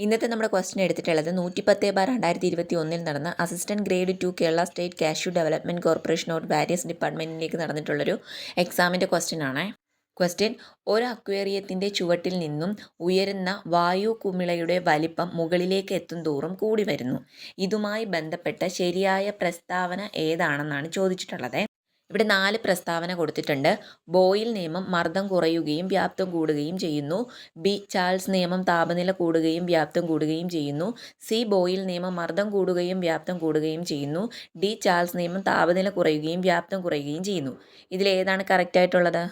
ഇന്നത്തെ നമ്മുടെ ക്വസ്റ്റ്യൻ എടുത്തിട്ടുള്ളത് 110/2021 നടന്ന assistant grade 2 Kerala state cashew development corporation or various ഡിപ്പാർട്ട്മെൻറ്റിലേക്ക് നടന്നിട്ടുള്ളൊരു എക്സാമിൻ്റെ ക്വസ്റ്റ്യൻ ആണ്. ക്വസ്റ്റ്യൻ: ഒരു അക്വേറിയത്തിൻ്റെ ചുവട്ടിൽ നിന്നും ഉയരുന്ന വായു കുമിളയുടെ വലിപ്പം മുകളിലേക്ക് എത്തുന്തോറും കൂടി വരുന്നു. ഇതുമായി ബന്ധപ്പെട്ട ശരിയായ പ്രസ്താവന ഏതാണെന്നാണ് ചോദിച്ചിട്ടുള്ളത്. ഇവിടെ 4 പ്രസ്താവന കൊടുത്തിട്ടുണ്ട്. ബോയിൽ നിയമം മർദ്ദം കുറയുകയും വ്യാപ്തം കൂടുകയും ചെയ്യുന്നു. ബി ചാൾസ് നിയമം താപനില കൂടുകയും വ്യാപ്തം കൂടുകയും ചെയ്യുന്നു. സി ബോയിൽ നിയമം മർദ്ദം കൂടുകയും വ്യാപ്തം കൂടുകയും ചെയ്യുന്നു. ഡി ചാൾസ് നിയമം താപനില കുറയുകയും വ്യാപ്തം കുറയുകയും ചെയ്യുന്നു. ഇതിലേതാണ് കറക്റ്റ് ആയിട്ടുള്ളത്?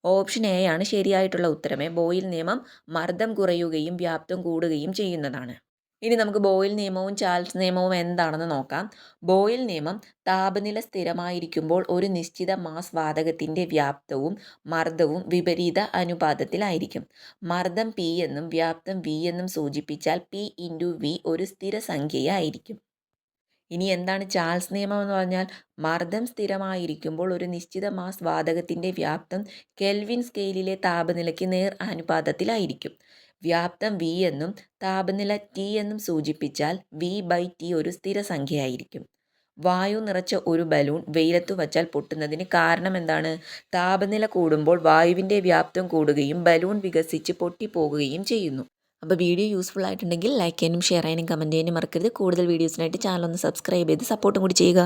ഓപ്ഷൻ എ ആണ് ശരിയായിട്ടുള്ള ഉത്തരമേ. ബോയിൽ നിയമം മർദ്ദം കുറയുകയും വ്യാപ്തം കൂടുകയും ചെയ്യുന്നതാണ്. ഇനി നമുക്ക് ബോയിൽ നിയമവും ചാൾസ് നിയമവും എന്താണെന്ന് നോക്കാം. ബോയിൽ നിയമം താപനില സ്ഥിരമായിരിക്കുമ്പോൾ ഒരു നിശ്ചിത മാസ് വാതകത്തിൻ്റെ വ്യാപ്തവും മർദ്ദവും വിപരീത അനുപാതത്തിലായിരിക്കും. മർദ്ദം പി എന്നും വ്യാപ്തം വി എന്നും സൂചിപ്പിച്ചാൽ പി ഇൻറ്റു വി ഒരു സ്ഥിരസംഖ്യയായിരിക്കും. ഇനി എന്താണ് ചാൾസ് നിയമം എന്ന് പറഞ്ഞാൽ? മർദ്ദം സ്ഥിരമായിരിക്കുമ്പോൾ ഒരു നിശ്ചിത മാസ് വാതകത്തിൻ്റെ വ്യാപ്തം കെൽവിൻ സ്കെയിലിലെ താപനിലയ്ക്ക് നേർ അനുപാതത്തിലായിരിക്കും. വ്യാപ്തം വി എന്നും താപനില ടി എന്നും സൂചിപ്പിച്ചാൽ v/t ഒരു സ്ഥിരസംഖ്യയായിരിക്കും. വായു നിറച്ച ഒരു ബലൂൺ വെയിലത്തു വച്ചാൽ പൊട്ടുന്നതിന് കാരണം എന്താണ്? താപനില കൂടുമ്പോൾ വായുവിൻ്റെ വ്യാപ്തം കൂടുകയും ബലൂൺ വികസിച്ച് പൊട്ടിപ്പോകുകയും ചെയ്യുന്നു. അപ്പോൾ വീഡിയോ യൂസ്ഫുൾ ആയിട്ടുണ്ടെങ്കിൽ ലൈക്ക് ചെയ്യാനും ഷെയർ ചെയ്യാനും കമൻറ്റ് ചെയ്യാനും മറക്കരുത്. കൂടുതൽ വീഡിയോസിനായിട്ട് ചാനൽ ഒന്ന് സബ്സ്ക്രൈബ് ചെയ്ത് സപ്പോർട്ടും കൂടി ചെയ്യുക.